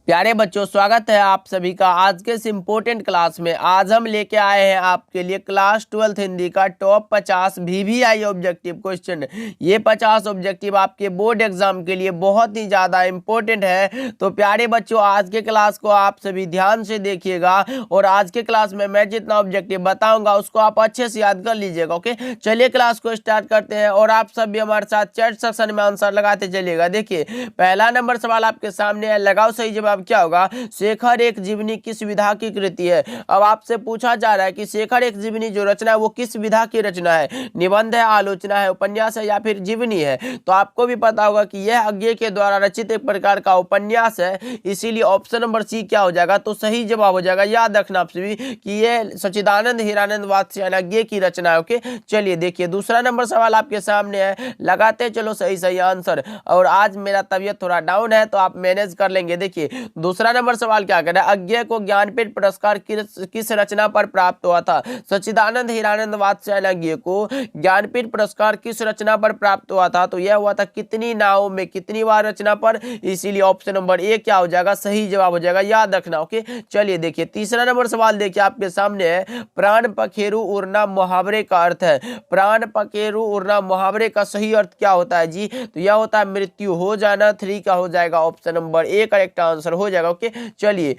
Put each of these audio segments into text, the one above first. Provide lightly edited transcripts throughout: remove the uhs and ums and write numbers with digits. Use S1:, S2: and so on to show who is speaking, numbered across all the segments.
S1: प्यारे बच्चों, स्वागत है आप सभी का आज के इस इम्पोर्टेंट क्लास में। आज हम लेके आए हैं आपके लिए क्लास 12th हिंदी का टॉप 50 VVI ऑब्जेक्टिव क्वेश्चन। ये 50 ऑब्जेक्टिव आपके बोर्ड एग्जाम के लिए बहुत ही ज़्यादा इम्पोर्टेंट है। तो प्यारे बच्चों, आज के क्लास को आप सभी ध्यान से देखिएगा और आज के क्लास में मैं जितना ऑब्जेक्टिव बताऊंगा उसको आप अच्छे से याद कर लीजिएगा। ओके, चलिए क्लास को स्टार्ट करते हैं और आप सब भी हमारे साथ चैट सेक्शन में आंसर लगाते चलिएगा। देखिए, पहला नंबर सवाल आपके सामने है, लगाओ सही जवाब। क्या होगा? शेखर एक जीवनी किस विधा की कृति है? अब आपसे पूछा जा रहा है कि शेखर एक जीवनी जो रचना है वो किस विधा की रचना है? निबंध है, आलोचना है, उपन्यास है या फिर जीवनी है? तो आपको भी पता होगा कि यह अज्ञे के द्वारा रचित एक प्रकार का उपन्यास है, इसीलिए ऑप्शन नंबर सी क्या हो जाएगा? तो सही जवाब हो जाएगा। याद रखना आप सभी कि यह सच्चिदानंद हीरानंद वात्स्यायन अज्ञे की रचना है। ओके, चलिए देखिए, दूसरा नंबर सवाल आपके सामने है, लगाते चलो सही सही आंसर। और आज मेरा तबियत थोड़ा डाउन है तो आप मैनेज कर लेंगे। देखिए, दूसरा नंबर सवाल क्या कह रहा है, अज्ञे को ज्ञानपीठ पुरस्कार किस रचना पर प्राप्त हुआ था? सच्चिदानंद हीरानंद वात्स्यायन अज्ञे को ज्ञानपीठ पुरस्कार किस रचना पर प्राप्त हुआ था? तो यह हुआ था कितनी नावों में कितनी बार रचना पर, इसीलिए ऑप्शन नंबर ए क्या हो जाएगा? सही जवाब हो जाएगा। याद रखना। ओके, चलिए देखिए, तीसरा नंबर सवाल देखिए आपके सामने है, प्राण पखेरु उड़ना मुहावरे का अर्थ है। प्राण पखेरु उड़ना मुहावरे का सही अर्थ क्या होता है जी? तो यह होता है मृत्यु हो जाना। 3 का हो जाएगा option number A correct answer हो जाएगा। ओके, चलिए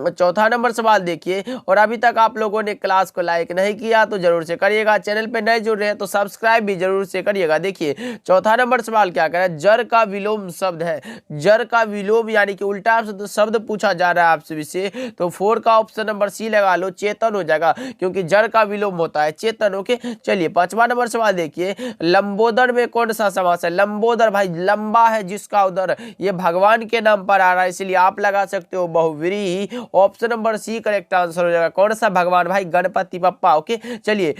S1: चौथा नंबर सवाल देखिए, और अभी तक आप लोगों ने क्लास को लाइक नहीं किया तो जरूर से करिएगा, चैनल पे नए जुड़ रहे हैं तो सब्सक्राइब भी जरूर से करिएगा। देखिए, चौथा नंबर सवाल क्या कह रहा है, जर का विलोम शब्द है। जर का विलोम यानी कि उल्टा शब्द पूछा जा रहा है आपसे से, तो 4 का ऑप्शन नंबर सी लगा लो, चेतन हो जाएगा, क्योंकि जर का विलोम होता है चेतन। ओके, चलिए पांचवा नंबर सवाल देखिए, लंबोदर में कौन सा समास है? लंबोदर भाई लंबा है जिसका उदर, ये भगवान के नाम पर आ रहा है, इसलिए आप लगा सकते हो बहुव्रीहि। Option number C correct answer हो जाएगा। कौन सा भगवान भाई? गणपति बप्पा। ओके, चलिए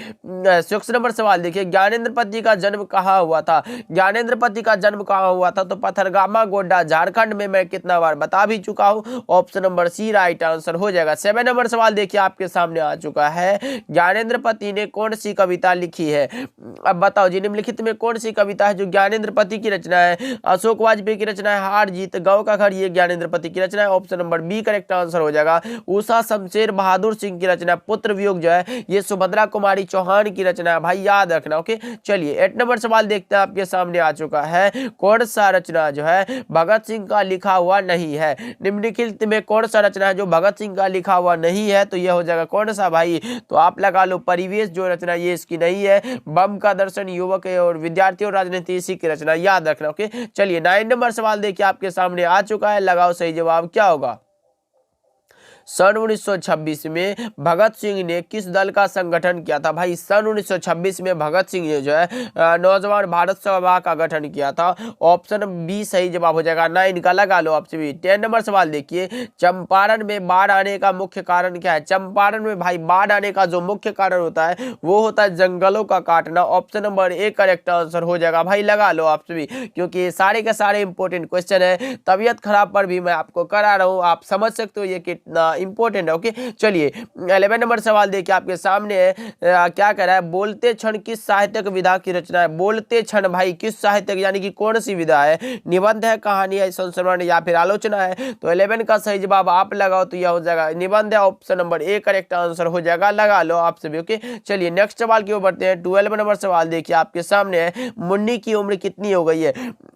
S1: 6 नंबर सवाल देखिए, ज्ञानेंद्रपति का जन्म कहाँ हुआ था? ज्ञानेंद्रपति का जन्म कहाँ हुआ था? तो पथरगामा गोड्डा झारखंड में, मैं कितना बार बता भी चुका हूँ। Option number C right answer हो जाएगा। 7 नंबर सवाल देखिए आपके सामने आ चुका है, ज्ञानेंद्रपति ने कौन सी कविता लिखी है? अब बताओ जी, निम्नलिखित में कौन सी कविता है जो ज्ञानेंद्रपति की रचना है? अशोक वाजपेयी की रचना है, हार जीत गांव का घर, ये ज्ञानेंद्रपति की रचना है। Option number B correct answer हो जाएगा। उषा शमशेर बहादुर सिंह की रचना, पुत्र वियोग जो है ये सुभद्रा कुमारी चौहान की रचना है, भाई याद रखना। ओके, चलिए 8 नंबर सवाल देखते हैं आपके सामने आ चुका है, कौन सा रचना जो है भगत सिंह का लिखा हुआ नहीं है? निम्नलिखित में कौन सा रचना है जो भगत सिंह का लिखा हुआ नहीं है? तो यह हो जाएगा कौन सा भाई? तो आप लगा लो परिवेश जो रचना, ये इसकी नहीं है। बम का दर्शन, युवक और विद्यार्थी और राजनीति, इसी की रचना, याद रखना। ओके, चलिए 9 नंबर सवाल देखिए आपके सामने आ चुका है, लगाओ सही जवाब। क्या होगा? सन 1926 में भगत सिंह ने किस दल का संगठन किया था? भाई सन 1926 में भगत सिंह ने जो है नौजवान भारत सभा का गठन किया था। ऑप्शन बी सही जवाब हो जाएगा। 9 का लगा लो आपसे भी। 10 नंबर सवाल देखिए, चंपारण में बाढ़ आने का मुख्य कारण क्या है? चंपारण में भाई बाढ़ आने का जो मुख्य कारण होता है वो होता है जंगलों का काटना। Option number A correct answer हो जाएगा। भाई लगा लो आपसे भी, क्योंकि सारे के सारे इंपॉर्टेंट क्वेश्चन है। तबियत खराब पर भी मैं आपको करा रहा हूँ, आप समझ सकते हो ये कितना इंपॉर्टेंट है। ओके, चलिए 11 नंबर सवाल देखिए आपके सामने है, क्या कह रहा है, बोलते क्षण किस साहित्यिक विधा की रचना है? बोलते क्षण भाई किस साहित्यिक यानी कि कौन सी विधा है? निबंध है, कहानी है, संस्मरण या फिर आलोचना है? तो 11 का सही जवाब आप लगाओ तो यह हो जाएगा निबंध है। Option number A correct answer हो जाएगा, लगा लो आप सभी। ओके, चलिए नेक्स्ट सवाल की ओर बढ़ते हैं। 12 नंबर सवाल देखिए आपके सामने है, मुन्नी की उम्र कितनी हो गई है?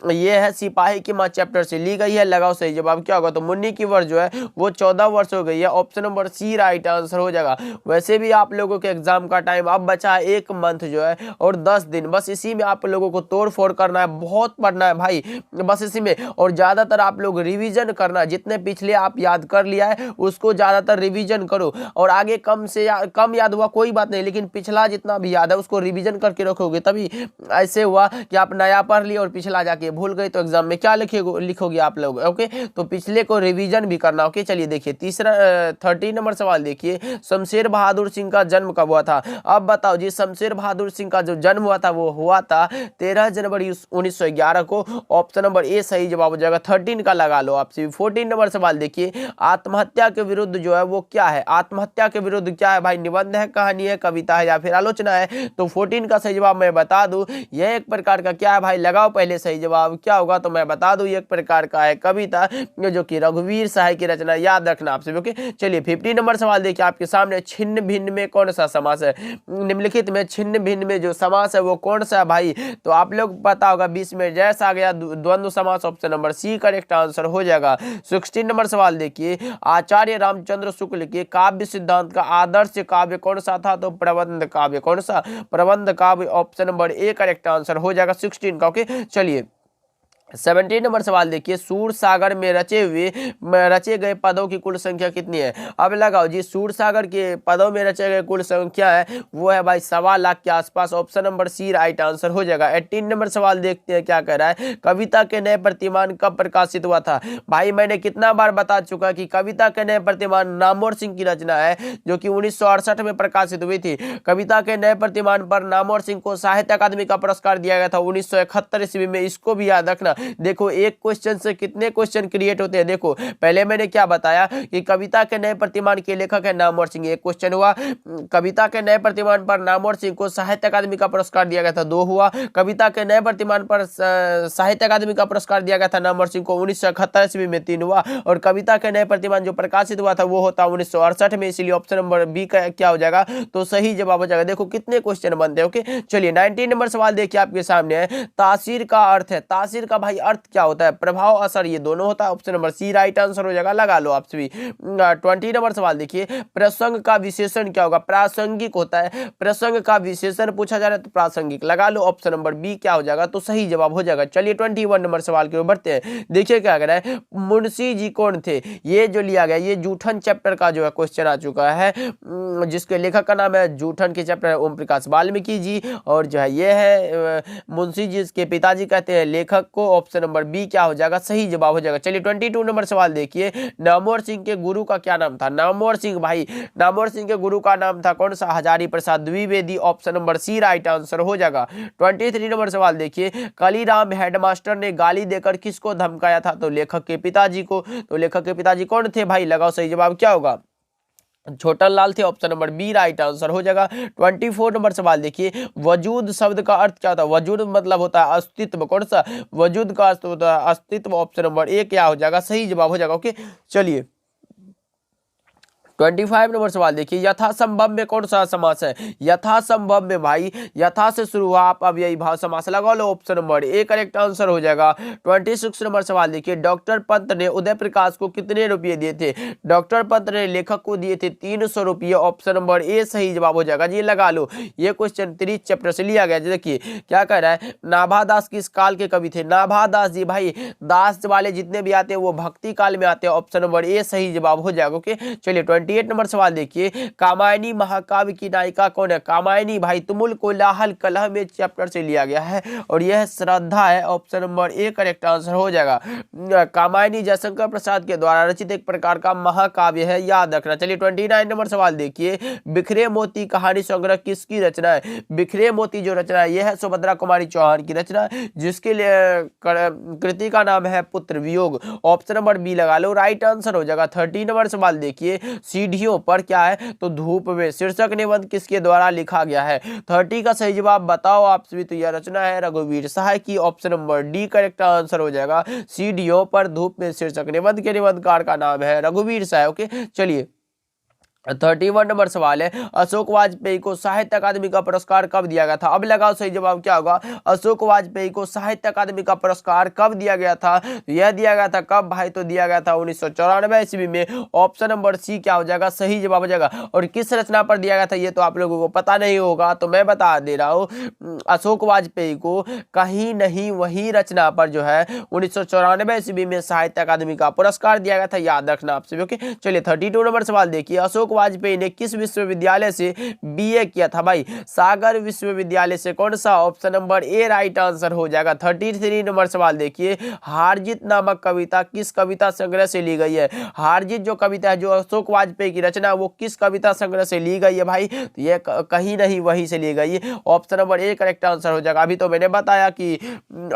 S1: ये है सिपाही की मां चैप्टर से ली गई है, लगाओ सही जवाब। क्या होगा? तो मुन्नी की वर्ष जो है वो 14 वर्ष हो गई है। Option number C right answer हो जाएगा। वैसे भी आप लोगों के एग्जाम का टाइम अब बचा है 1 मंथ जो है और 10 दिन, बस इसी में आप लोगों को तोड़ फोड़ करना है, बहुत पढ़ना है भाई, बस इसी में। और ज्यादातर आप लोग रिवीजन करना, जितने पिछले आप याद कर लिया है उसको ज्यादातर रिवीजन करो, और आगे कम से कम याद हुआ कोई बात नहीं, लेकिन पिछला जितना भी याद है उसको रिवीजन करके रखोगे, तभी ऐसे हुआ कि आप नया पढ़ लिए और पिछला जाके भूल गए तो एग्जाम में क्या लिखोगे आप लोग। ओके, तो पिछले को रिवीजन भी करना। ओके, चलिए देखिए तीसरा 13 नंबर सवाल देखिए, शमशेर बहादुर सिंह का जन्म कब हुआ था? अब बताओ जी, शमशेर बहादुर सिंह का जो जन्म हुआ था वो हुआ था 13 जनवरी 1911 को। ऑप्शन नंबर ए सही जवाब हो जाएगा। 13 का लगा लो आपसे। 14 नंबर सवाल देखिए, आत्महत्या के विरुद्ध जो है वो क्या है? आत्महत्या के विरुद्ध क्या है भाई? निबंध है, कहानी है, कविता है या फिर आलोचना है? तो 14 का सही जवाब मैं बता दूं, यह एक प्रकार का क्या है भाई? लगाओ पहले सही जवाब क्या होगा, तो मैं बता दूं एक प्रकार का है कविता, जो कि रघुवीर सहाय की रचना। याद रखना आपसे। ओके, चलिए 50 नंबर सवाल देखिए आपके सामने, छिन्न भिन्न में कौन सा समास है? निम्नलिखित में छिन्न भिन्न में जो समास है वो कौन सा है भाई? तो आप लोग पता होगा 20 में जैसा आ गया द्वंद्व समास। Option number C correct answer हो जाएगा। 16 नंबर सवाल देखिए, आचार्य रामचंद्र शुक्ल के काव्य सिद्धांत का आदर्श काव्य कौन सा था? तो प्रबंध काव्य। कौन सा? प्रबंध काव्य। Option number A correct answer हो जाएगा 16 का। ओके, चलिए 17 नंबर सवाल देखिए, सूर सागर में रचे गए पदों की कुल संख्या कितनी है? अब लगाओ जी, सूर सागर के पदों में रचे गए कुल संख्या है वो है भाई 1.25 लाख के आसपास। Option number C right answer हो जाएगा। 18 नंबर सवाल देखते हैं क्या कह रहा है, कविता के नए प्रतिमान कब प्रकाशित हुआ था? भाई मैंने कितना बार बता चुका कि कविता के नए प्रतिमान नामवर सिंह की रचना है, जो कि 1968 में प्रकाशित हुई थी। कविता के नए प्रतिमान पर नामवर सिंह को साहित्य अकादमी का पुरस्कार दिया गया था 1971 ईस्वी में। इसको भी याद रखना। देखो एक क्वेश्चन से कितने क्वेश्चन क्रिएट होते हैं। देखो पहले मैंने क्या बताया कि कविता के नए प्रतिमान के लेखक है नामवर सिंह, एक क्वेश्चन हुआ। कविता के नए प्रतिमान पर नामवर सिंह को साहित्य अकादमी का पुरस्कार दिया गया था, 2 हुआ। कविता के नए प्रतिमान पर साहित्य अकादमी का पुरस्कार दिया गया था नामवर सिंह को 1971 ईस्वी में, 3 हुआ। और कविता के नए प्रतिमान जो प्रकाशित हुआ था वो होता 1968 में, इसलिए ऑप्शन नंबर बी का क्या हो जाएगा, तो सही जवाब हो जाएगा। देखो कितने क्वेश्चन बनते हैं। ओके, चलिए 19 नंबर सवाल देखिए आपके सामने है, तासीर का अर्थ है। तासीर का भाई अर्थ क्या होता है? प्रभाव, असर, ये दोनों होता है। Option number C right answer हो जाएगा। लगा लो आप सभी। 20 नंबर सवाल देखिए, प्रसंग का विशेषण क्या होगा? प्रासंगिक होता है। प्रसंग का विशेषण पूछा जा रहा है तो प्रासंगिक। लगा लो ऑप्शन नंबर बी क्या हो जाएगा, तो सही जवाब हो जाएगा। चलिए 21 नंबर सवाल के ऊपर बढ़ते हैं। देखिए क्या कह रहा है, मुंशी जी कौन थे? ये जो लिया गया, ये जूठन चैप्टर का जो है क्वेश्चन आ चुका है, जिसके लेखक का नाम है जूठन के चैप्टर है ओम प्रकाश वाल्मीकि जी, और जो है ये है मुंशी जी के पिताजी कहते हैं लेखक को। ऑप्शन नंबर बी क्या हो जाएगा, सही जवाब हो जाएगा। चलिए 22 नंबर सवाल देखिए, नामवर सिंह के गुरु का क्या नाम था? नामवर सिंह भाई, नामवर सिंह के गुरु का नाम था कौन सा? Hazari Prasad Dwivedi. Option number C right answer हो जाएगा। 23 नंबर सवाल देखिए, कलीराम हेडमास्टर ने गाली देकर किसको धमकाया था? तो लेखक के पिताजी को। तो लेखक के पिताजी कौन थे भाई? लगाओ सही जवाब क्या होगा, छोटन लाल थे। Option number B right answer हो जाएगा। 24 नंबर सवाल देखिए, वजूद शब्द का अर्थ क्या होता है? वजूद मतलब होता है अस्तित्व। कौन सा? वजूद का अर्थ होता है अस्तित्व। ऑप्शन नंबर ए क्या हो जाएगा, सही जवाब हो जाएगा। ओके, चलिए 25 नंबर सवाल देखिए, यथासंभव में कौन सा समास है? यथासंभव में भाई, यथा से शुरू हुआ, आप अब यही भाव समास लगा लो। Option number A correct answer हो जाएगा। 26 नंबर सवाल देखिए, डॉक्टर पंत ने उदय प्रकाश को कितने रुपये दिए थे? डॉक्टर पंत ने लेखक को दिए थे 300 रुपये। ऑप्शन नंबर ए सही जवाब हो जाएगा जी। लगा लो, ये क्वेश्चन 30 चैप्टर से लिया गया। देखिए क्या कह रहा है, नाभादास किस काल के कवि थे? नाभादास जी भाई, दास वाले जितने भी आते हैं वो भक्ति काल में आते हैं। ऑप्शन नंबर ए सही जवाब हो जाएगा। ओके, चलिए 28 नंबर सवाल देखिए, कामायनी महाकाव्य की नायिका कौन है? कामायनी भाई तुमुल कोलाहल कलह में चैप्टर से लिया गया है, और यह श्रद्धा है। Option number A correct answer हो जाएगा। कामायनी जयशंकर प्रसाद के द्वारा रचित एक प्रकार का महाकाव्य है, याद रखना। चलिए 29 नंबर सवाल देखिए, बिखरे मोती कहानी संग्रह किसकी रचना है? बिखरे मोती जो रचना है यह है सुभद्रा कुमारी चौहान की रचना, जिसके लिए कृति का नाम है पुत्र वियोग। ऑप्शन नंबर बी लगा लो, राइट आंसर हो जाएगा। 30 नंबर सवाल देखिए, सीढ़ियों पर क्या है? तो धूप में शीर्षक निबंध किसके द्वारा लिखा गया है? 30 का सही जवाब बताओ आप सभी। तो यह रचना है रघुवीर सहाय की। Option number D correct answer हो जाएगा। सीढ़ियों पर धूप में शीर्षक निबंध के निबंधकार का नाम है रघुवीर सहाय। ओके, चलिए 31 नंबर सवाल है, अशोक वाजपेयी को साहित्य अकादमी का पुरस्कार कब दिया गया था? अब लगाओ सही जवाब क्या होगा, अशोक वाजपेयी को साहित्य अकादमी का पुरस्कार कब दिया गया था? यह दिया गया था कब भाई? तो दिया गया था 1994 ईस्वी में। ऑप्शन नंबर सी क्या हो जाएगा, सही जवाब हो जाएगा। और किस रचना पर दिया गया था ये तो आप लोगों को पता नहीं होगा, तो मैं बता दे रहा हूँ। अशोक वाजपेयी को कहीं नहीं वही रचना पर जो है 1994 ईस्वी में साहित्य अकादमी का पुरस्कार दिया गया था, याद रखना आप सभी। ओके, चलिए 32 नंबर सवाल देखिए, अशोक वाजपेयी ने किस विश्वविद्यालय से बीए किया था भाई? सागर विश्वविद्यालय से। कौन सा? ऑप्शन नंबर ए राइट आंसर हो जाएगा। 33 नंबर सवाल देखिए, हारजीत नामक कविता किस कविता संग्रह से ली गई है? हारजीत जो कविता है, जो अशोक वाजपेयी की रचना, वो किस कविता संग्रह से ली गई है भाई? तो ये कहीं नहीं वहीं से ली गई है। Option number A correct answer हो जाएगा। अभी तो मैंने बताया कि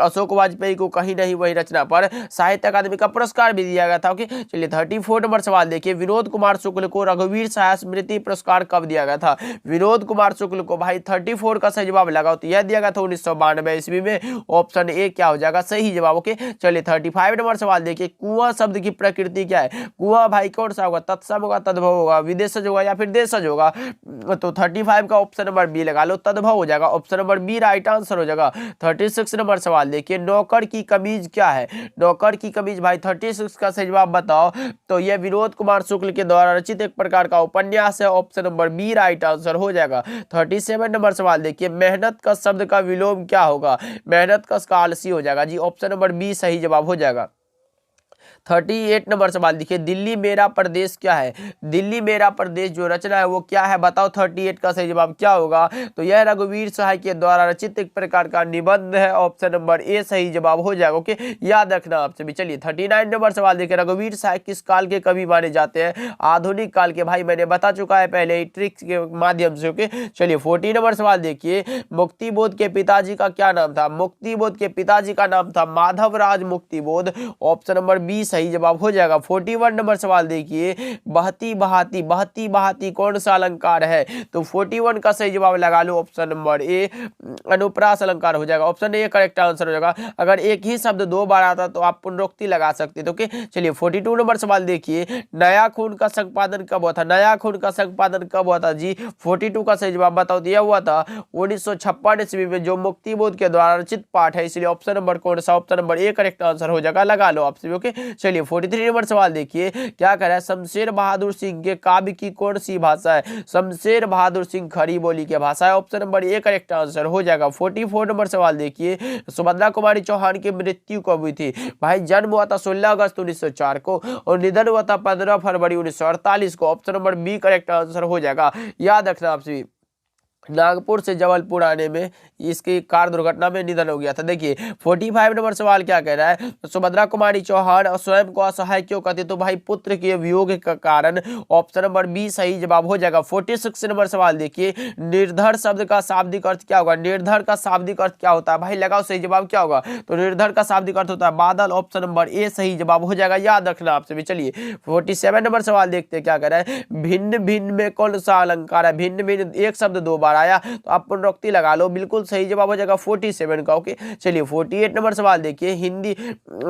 S1: अशोक वाजपेयी को कहीं नहीं वही रचना पर साहित्य अकादमी का पुरस्कार भी दिया गया था। ओके, चलिए 34 नंबर सवाल देखिए, विनोद कुमार शुक्ल को रघुवीर सहाय स्मृति पुरस्कार कब दिया गया था? विनोद कुमार शुक्ल को भाई 34 का सही जवाब लगाओ तो यह दिया गया था 1992 ईस्वी में। ऑप्शन ए क्या हो जाएगा सही जवाब। ओके, चलिए 35 नंबर सवाल देखिए, कुआं शब्द की प्रकृति क्या है? कुआं भाई कौन सा होगा? तत्सम होगा, तद्भव होगा, विदेशज होगा या फिर देशज होगा? तो 35 का ऑप्शन नंबर बी लगा लो, तद्भव हो जाएगा। Option number B right answer हो जाएगा। 36 नंबर सवाल देखिए, नौकर की कमीज क्या है? नौकर की कमीज भाई 36 का सही जवाब बताओ तो यह विनोद कुमार शुक्ल के द्वारा रचित एक प्रकार का उपन्यास है। Option number B right answer हो जाएगा। 37 नंबर सवाल देखिए, मेहनत का शब्द का विलोम क्या होगा? मेहनत का आलसी हो जाएगा जी। ऑप्शन नंबर बी सही जवाब हो जाएगा। 38 नंबर सवाल देखिए, दिल्ली मेरा प्रदेश क्या है? दिल्ली मेरा प्रदेश जो रचना है वो क्या है बताओ? 38 का सही जवाब क्या होगा? तो यह रघुवीर सहाय के द्वारा रचित एक प्रकार का निबंध है। ऑप्शन नंबर ए सही जवाब हो जाएगा। ओके, याद रखना आपसे भी। चलिए 39 नंबर सवाल देखिए, रघुवीर सहाय किस काल के कवि माने जाते हैं? आधुनिक काल के। भाई मैंने बता चुका है पहले ही ट्रिक्स के माध्यम से। ओके, चलिए 40 नंबर सवाल देखिए, मुक्तिबोध के पिताजी का क्या नाम था? मुक्तिबोध के पिताजी का नाम था Madhavraj Muktibodh. Option number B सही जवाब हो जाएगा। 41 नंबर सवाल देखिए, बहती बहाती, बहती बहाती कौन सा अलंकार है? तो 41 का सही जवाब लगा लो, ऑप्शन नंबर ए अनुप्रास अलंकार हो जाएगा। ऑप्शन ए करेक्ट आंसर हो जाएगा। अगर एक ही शब्द 2 बार आता तो आप पुनरुक्ति लगा सकते थे। ओके, चलिए 42 नंबर सवाल देखिए, नया खून का संपादन कब हुआ था? नया खून का संपादन कब हुआ था जी? 42 का सही जवाब बताओ। दिया हुआ था 1956 ईस्वी में, जो मुक्तिबोध के द्वारा रचित पाठ है, इसलिए ऑप्शन नंबर कौन सा? Option number A correct answer हो जाएगा, लगा लो आपसे। ओके, चलिए 43 नंबर सवाल देखिए, क्या कह रहा है? शमशेर बहादुर सिंह के काव्य की कौन सी भाषा है? शमशेर बहादुर सिंह खड़ी बोली की भाषा है। Option number A correct answer हो जाएगा। 44 नंबर सवाल देखिए, सुभद्रा कुमारी चौहान की मृत्यु कब हुई थी? भाई जन्म हुआ था 16 अगस्त 1904 को और निधन हुआ था 15 फरवरी 1948 को। Option number B correct answer हो जाएगा, याद रखना आपसे। नागपुर से जबलपुर आने में इसकी कार दुर्घटना में निधन हो गया था। देखिए 45 नंबर सवाल क्या कह रहा है? सुभद्रा कुमारी चौहान स्वयं को असहाय क्यों कहती? तो भाई पुत्र के वियोग के कारण। ऑप्शन नंबर बी सही जवाब हो जाएगा। 46 नंबर सवाल देखिए, निर्धर शब्द का शाब्दिक अर्थ क्या होगा? निर्धर का शाब्दिक अर्थ क्या होता है? भाई लगाओ सही जवाब क्या होगा? तो निर्धर का शाब्दिक अर्थ होता है बादल। ऑप्शन नंबर ए सही जवाब हो जाएगा, याद रखना आपसे भी। चलिए 47 नंबर सवाल देखते हैं क्या कह रहा है? भिन्न भिन्न में कौन सा अलंकार है? भिन्न भिन्न एक शब्द 2 बार आया तो आप पुनरुक्ति लगा लो, बिल्कुल सही जवाब हो जाएगा 47 का। ओके, चलिए 48 नंबर सवाल देखिए, हिंदी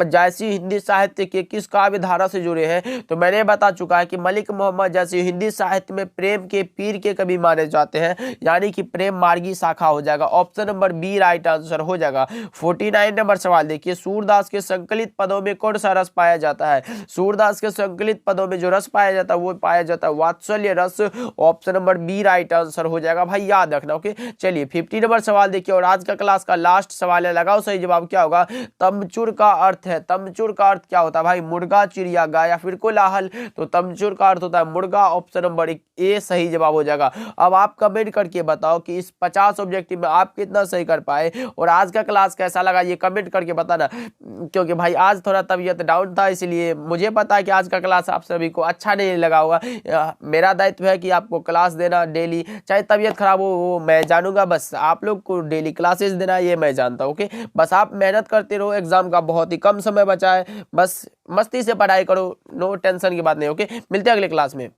S1: जैसी हिंदी साहित्य के किस काव्य धारा से जुड़े हैं? तो मैंने बता चुका है कि मलिक मोहम्मद जैसी हिंदी साहित्य में प्रेम के पीर के कवि माने जाते हैं, यानी कि प्रेम मार्गी शाखा हो जाएगा। Option number B right answer हो जाएगा। 49 नंबर सवाल देखिए, सूरदास के संकलित पदों में कौन सा रस पाया जाता है? सूरदास के संकलित पदों में जो रस पाया जाता है वो पाया जाता है वात्सल्य रस। Option number B right answer हो जाएगा, भाई याद रखना। ओके, चलिए 50 नंबर सवाल देखिए और आज का क्लास का लास्ट सवाल है, लगाओ सही जवाब क्या होगा? तमचुर का अर्थ है, तमचुर का अर्थ क्या होता है भाई? मुर्गा, चिड़िया, गाय या फिर कोलाहल। तो तमचुर का अर्थ होता है मुर्गा। ऑप्शन नंबर ए सही जवाब हो जाएगा। अब आप कमेंट करके बताओ कि इस 50 ऑब्जेक्टिव में आप कितना सही कर पाए और आज का क्लास कैसा लगा, ये कमेंट करके बताना। क्योंकि भाई आज थोड़ा तबीयत डाउन था, इसलिए मुझे पता है कि आज का क्लास आप सभी को अच्छा नहीं लगा होगा। मेरा दायित्व है कि आपको क्लास देना डेली, चाहे तबीयत खराब हो वो मैं जानूंगा, बस आप लोग को डेली क्लासेस देना ये मैं जानता हूँ। ओके, बस आप मेहनत करते रहो, एग्जाम का बहुत ही कम समय बचा है, बस मस्ती से पढ़ाई करो, नो टेंशन की बात नहीं। ओके, मिलते हैं अगले क्लास में।